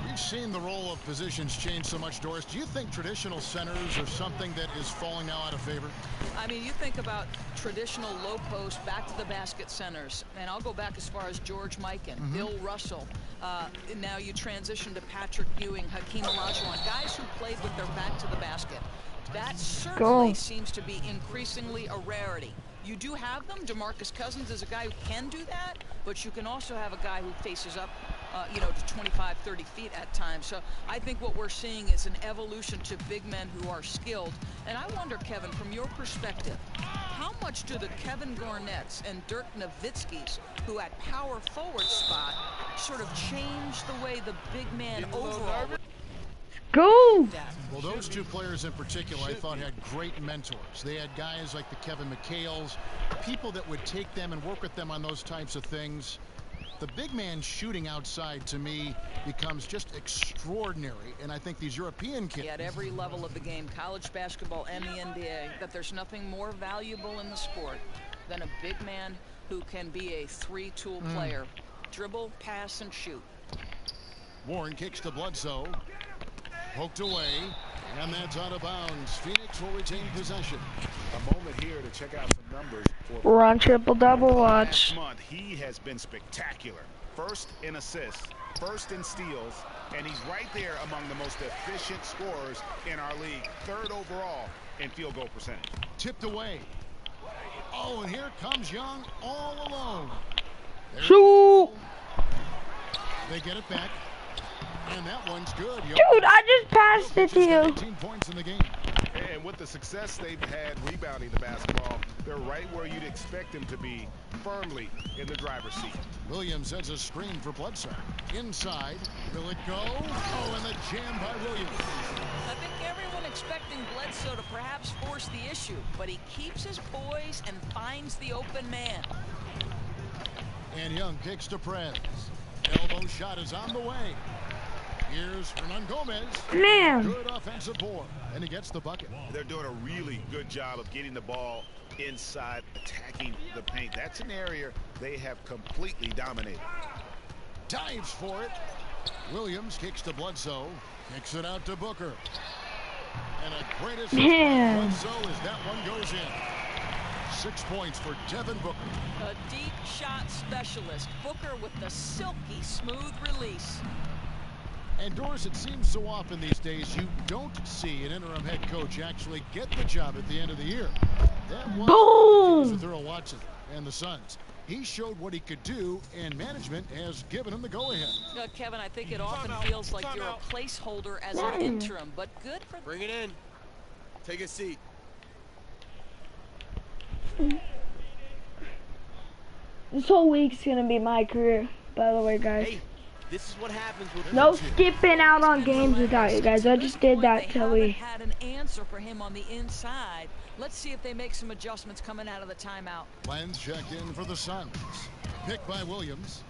We've seen the role of positions change so much, Doris. Do you think traditional centers are something that is falling now out of favor? I mean, you think about traditional low post, back to the basket centers, and I'll go back as far as George Mikan, Bill Russell. Now you transition to Patrick Ewing, Hakeem Olajuwon, guys who played with their back to the basket. That certainly seems to be increasingly a rarity. You do have them. DeMarcus Cousins is a guy who can do that, but you can also have a guy who faces up, you know, to 25, 30 feet at times. So I think what we're seeing is an evolution to big men who are skilled. And I wonder, Kevin, from your perspective, how much do the Kevin Garnett's and Dirk Nowitzki's, who at power forward spot, sort of change the way the big man overall... Go! Well, those two players in particular, I thought, had great mentors. They had guys like the Kevin McHale's, people that would take them and work with them on those types of things. the big man shooting outside, to me, becomes just extraordinary. And I think these European kids... At every level of the game, college basketball and the NBA, that there's nothing more valuable in the sport than a big man who can be a three-tool player. Dribble, pass, and shoot. Warren kicks to Bledsoe. Poked away. And that's out of bounds. Phoenix will retain possession. A moment here to check out some numbers. We're on triple-double watch. Last month, he has been spectacular. First in assists, first in steals, and he's right there among the most efficient scorers in our league. Third overall in field goal percentage. Tipped away. Oh, and here comes Young all alone. Shoot! They get it back. And that one's good. Dude, I just passed it to you. 18 points in the game. And with the success they've had rebounding the basketball, they're right where you'd expect them to be, firmly in the driver's seat. Williams has a screen for Bledsoe. Inside. Will it go? Oh, and the jam by Williams. I think everyone expecting Bledsoe to perhaps force the issue, but he keeps his poise and finds the open man. And Young kicks to Prez. Elbow shot is on the way. Here's Hernan Gomez. Man. Good offensive board. And he gets the bucket. They're doing a really good job of getting the ball inside, attacking the paint. That's an area they have completely dominated. Dives for it. Williams kicks to Bledsoe. Kicks it out to Booker. And a great assist by Bledsoe as that one goes in. 6 points for Devin Booker. A deep shot specialist. Booker with the silky smooth release. And Doris, it seems so often these days you don't see an interim head coach actually get the job at the end of the year. That was a thorough Watson and the Suns. He showed what he could do, and management has given him the go-ahead. Kevin, I think it often feels like you're a placeholder as an interim, but good for... Bring it in. Take a seat. This whole week's gonna be my career, by the way, guys. Hey, this is what happens with no skipping out on games without you guys. I just did that till we had an answer for him on the inside. Let's see if they make some adjustments coming out of the timeout. Lenz checked in for the Suns. Picked by Williams.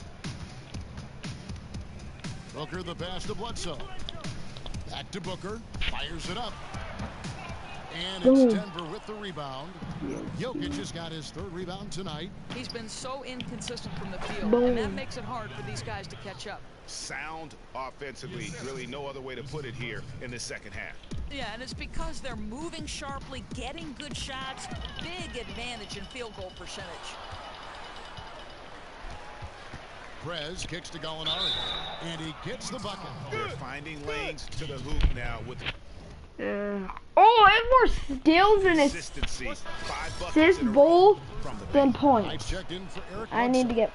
Booker the pass to Bledsoe. Back to Booker. Fires it up. And it's Denver with the rebound. Jokic has got his third rebound tonight. He's been so inconsistent from the field, and that makes it hard for these guys to catch up. Sound offensively, really no other way to put it here in the second half. Yeah, and it's because they're moving sharply, getting good shots, big advantage in field goal percentage. Prez kicks to Gallinari, and he gets the bucket. They're finding lanes to the hoop now with... Oh, I have more steals and assist bowl than points. I need to get...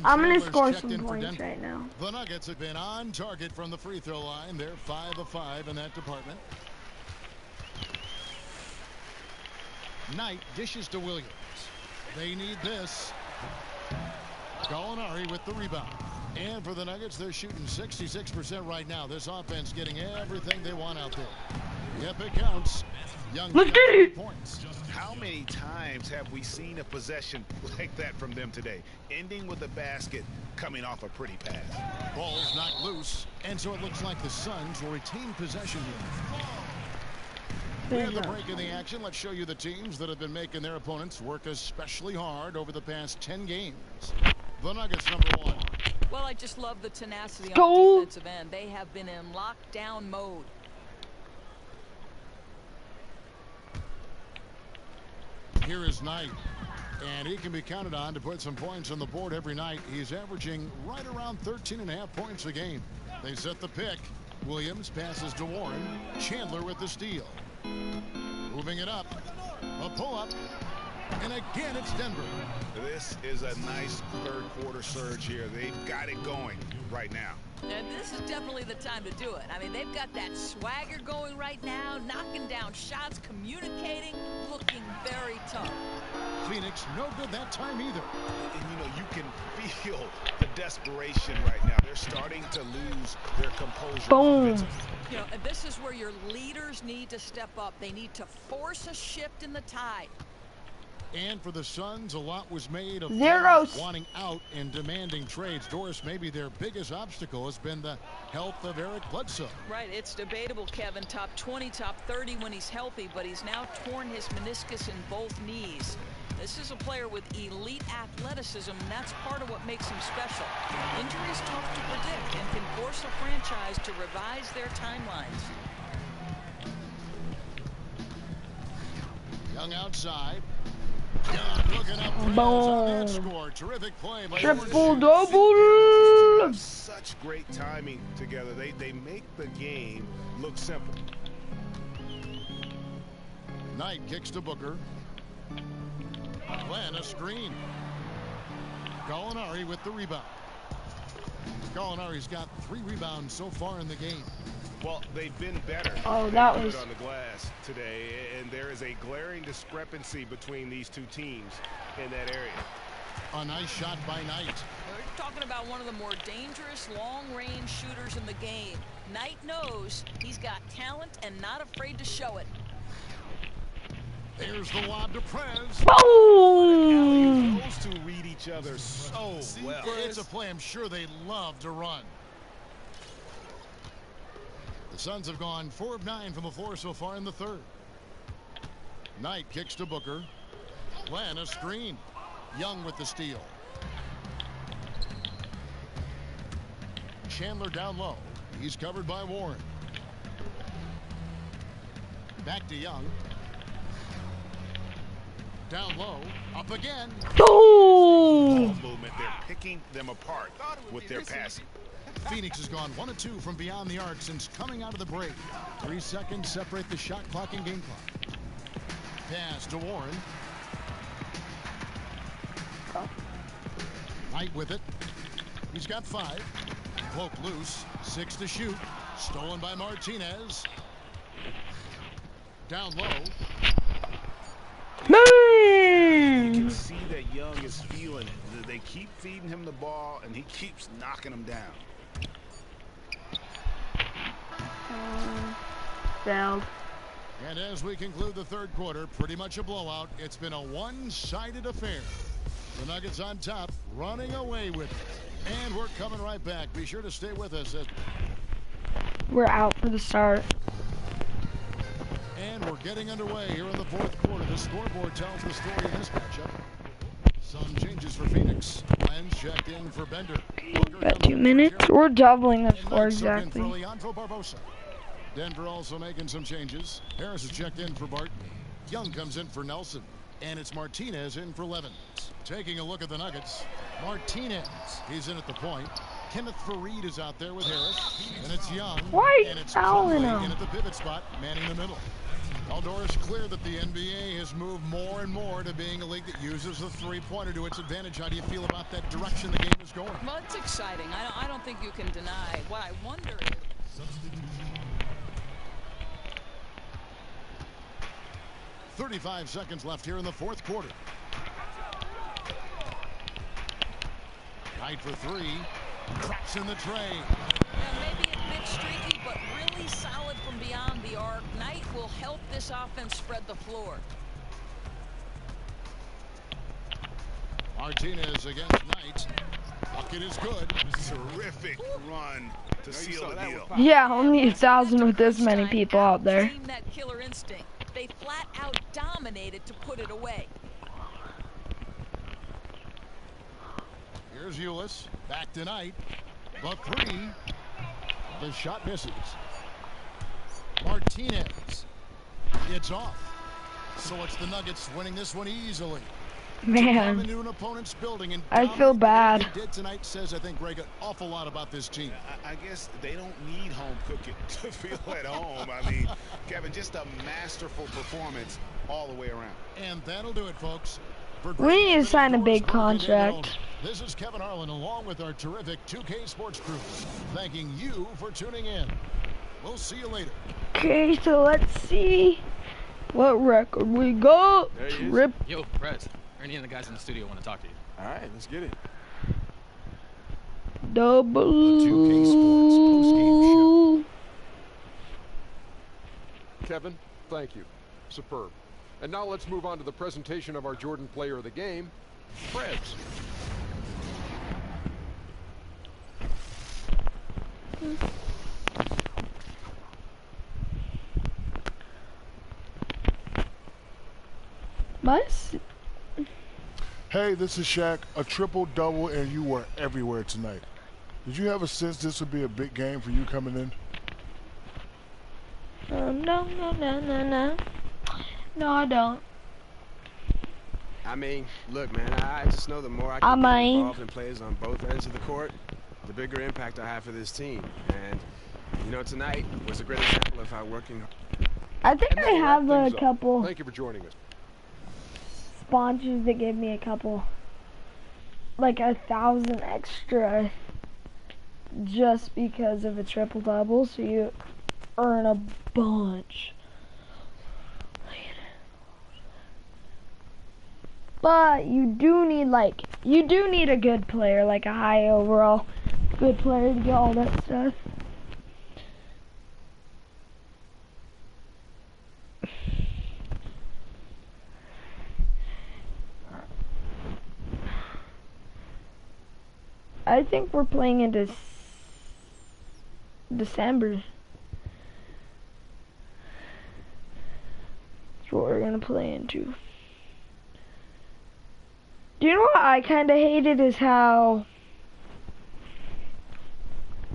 I'm going to score some points right now. The Nuggets have been on target from the free throw line. They're 5 of 5 in that department. Knight dishes to Williams. They need this. Gallinari with the rebound. And for the Nuggets, they're shooting 66% right now. This offense getting everything they want out there. Yep, it counts. Young points. How many times have we seen a possession like that from them today? Ending with a basket, coming off a pretty pass. Ball's knocked loose, and so it looks like the Suns will retain possession here. We have the break in the action. Let's show you the teams that have been making their opponents work especially hard over the past 10 games. The Nuggets, number 1. Well, I just love the tenacity on the defensive end. They have been in lockdown mode. Here is Knight, and he can be counted on to put some points on the board every night. He's averaging right around 13.5 points a game. They set the pick. Williams passes to Warren. Chandler with the steal. Moving it up. A pull-up. And again, it's Denver. This is a nice third quarter surge here. They've got it going right now. And this is definitely the time to do it. I mean, they've got that swagger going right now, knocking down shots, communicating, looking very tough. Phoenix, no good that time either. And, you know, you can feel the desperation right now. They're starting to lose their composure. Boom. You know, and this is where your leaders need to step up. They need to force a shift in the tide. And for the Suns, a lot was made of Zeros. wanting out and demanding trades. Doris, maybe their biggest obstacle has been the health of Eric Bledsoe. Right, it's debatable, Kevin. Top 20, top 30 when he's healthy, but he's now torn his meniscus in both knees. This is a player with elite athleticism, and that's part of what makes him special. Injuries tough to predict and can force a franchise to revise their timelines. Young outside. Young looking up on that score. Terrific play by triple-double. Such great timing together. They make the game look simple. Knight kicks to Booker. Glenn a screen. Gallinari with the rebound. Gallinari's got 3 rebounds so far in the game. Well, they've been better. Oh, that was on the glass today, and there is a glaring discrepancy between these two teams in that area. A nice shot by Knight. We're talking about one of the more dangerous long-range shooters in the game. Knight knows he's got talent and not afraid to show it. There's the lob to Prez. Boom! Those two read each other so well. It's a play I'm sure they love to run. The Suns have gone 4 of 9 from the floor so far in the third. Knight kicks to Booker. Glenn a screen. Young with the steal. Chandler down low. He's covered by Warren. Back to Young. Down low, up again. Boom! Movement. They're picking them apart with their passing. Phoenix has gone 1 of 2 from beyond the arc since coming out of the break. 3 seconds separate the shot clock and game clock. Pass to Warren. Knight with it. He's got 5. Cloak loose. 6 to shoot. Stolen by Martinez. Down low. You can see that Young is feeling it. They keep feeding him the ball, and he keeps knocking them down. Failed. And as we conclude the third quarter, pretty much a blowout. It's been a one-sided affair. The Nuggets on top, running away with it. And we're coming right back. Be sure to stay with us. We're out for the start. And we're getting underway here in the fourth quarter. The scoreboard tells the story in this matchup. Some changes for Phoenix. Glenn's checked in for Bender. About 2 minutes. We're doubling the score exactly. Denver also making some changes. Harris is checked in for Barton. Young comes in for Nelson. And it's Martinez in for Levens. Taking a look at the Nuggets. Martinez, he's in at the point. Kenneth Faried is out there with Harris. And it's Young. Why and it's fouling Conley him? in at the pivot spot, manning the middle. Aldor is clear that the NBA has moved more and more to being a league that uses the three-pointer to its advantage. How do you feel about that direction the game is going? Well, it's exciting. I don't think you can deny. What I wonder is... 35 seconds left here in the fourth quarter. Knight for 3. Drops in the tray. Maybe a bit streaky, but really solid from beyond the arc. Knight will help this offense spread the floor. Martinez against Knight. Bucket is good. Terrific run to seal the deal. Yeah, only 1,000 with this many people out there. That killer instinct. They flat out dominated to put it away. Here's Ulis. Back to Knight. The 3. The shot misses. Martinez. It's off. So it's the Nuggets winning this one easily. Man, Into an opponent's building and I feel bad. What they did tonight says, I think, Greg, an awful lot about this team. I guess they don't need home cooking to feel at home. I mean, Kevin, just a masterful performance all the way around. And that'll do it, folks. We need to sign a big contract. This is Kevin Harlan along with our terrific 2K Sports crew, thanking you for tuning in. We'll see you later. Okay, so let's see what record we got. Rip. Yo, Prez. Any of the guys in the studio want to talk to you. All right, let's get it. Double. The 2K Sports postgame show. Kevin, thank you. Superb. And now let's move on to the presentation of our Jordan player of the game, Preds. Hey, this is Shaq. A triple-double, and you were everywhere tonight. Did you have a sense this would be a big game for you coming in? No, I don't. I mean, look, man, I just know the more I can get involved in plays on both ends of the court, the bigger impact I have for this team. And, you know, tonight was a great example of how working. I think I have a couple. Thank you for joining us. Sponsors that give me a couple, like 1,000 extra, just because of a triple double. So you earn a bunch. But you do need a good player, like a high overall good player to get all that stuff. I think we're playing into December. That's what we're gonna play into. Do you know what I kind of hated is how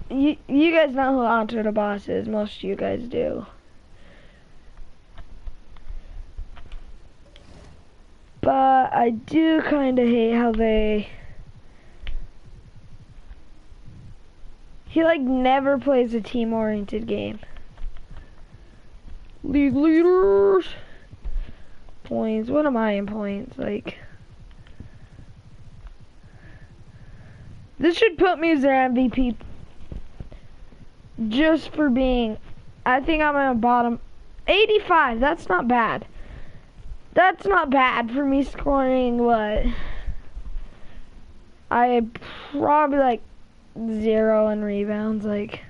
you guys know who Ante the Boss is. Most of you guys do. But I do kind of hate how he like never plays a team-oriented game. League leaders. Points. What am I in points? Like, this should put me as their MVP. Just for being, I think I'm at bottom 85. That's not bad. That's not bad for me scoring what? I probably like 0 in rebounds, like.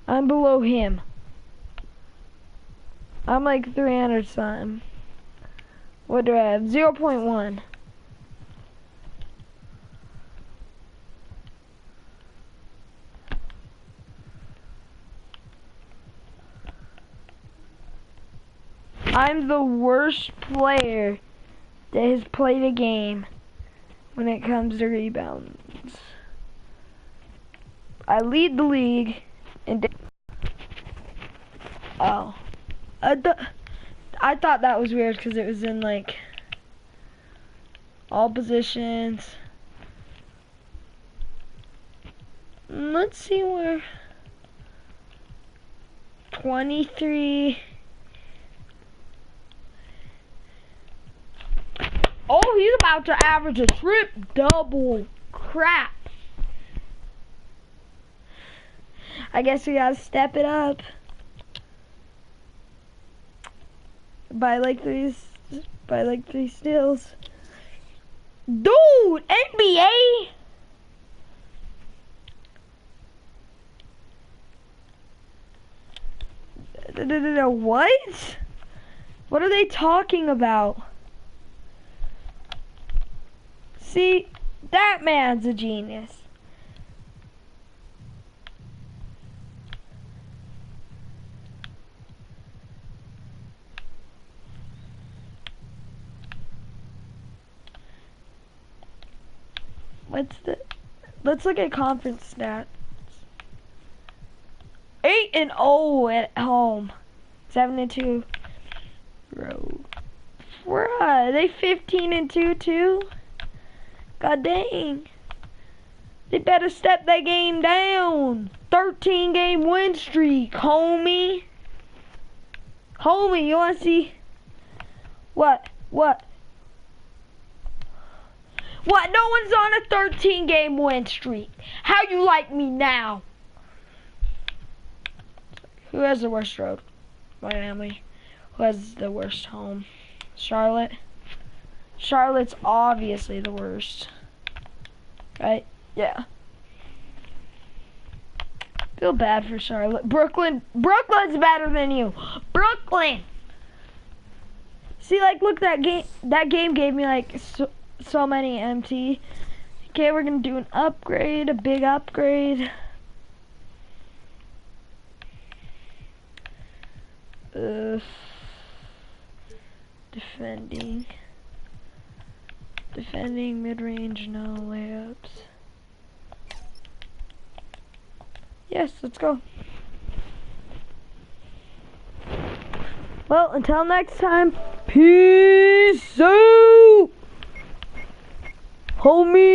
I'm below him. I'm like 300 something. What do I have? 0.1. I'm the worst player that has played a game when it comes to rebounds. I lead the league in. Oh, I thought that was weird because it was in like all positions. Let's see where 23. Oh, he's about to average a triple. Crap. I guess we gotta step it up. By like 3 steals. Dude, NBA. What? What are they talking about? See, that man's a genius. Let's look at conference stats. 8-0 at home. 7-2 road. Bruh, they 15-2 too? God dang. They better step that game down. 13-game win streak, homie. Homie, you wanna see? What? What? What? No one's on a 13-game win streak. How you like me now? Who has the worst road? Miami. Who has the worst home? Charlotte. Charlotte's obviously the worst. Right? Yeah. Feel bad for Charlotte. Brooklyn's better than you. Brooklyn. See, like, look, that game gave me like so many MT. Okay, we're gonna do an upgrade, a big upgrade. Defending mid-range, no layups. Yes, let's go. Well, until next time, peace out, homie.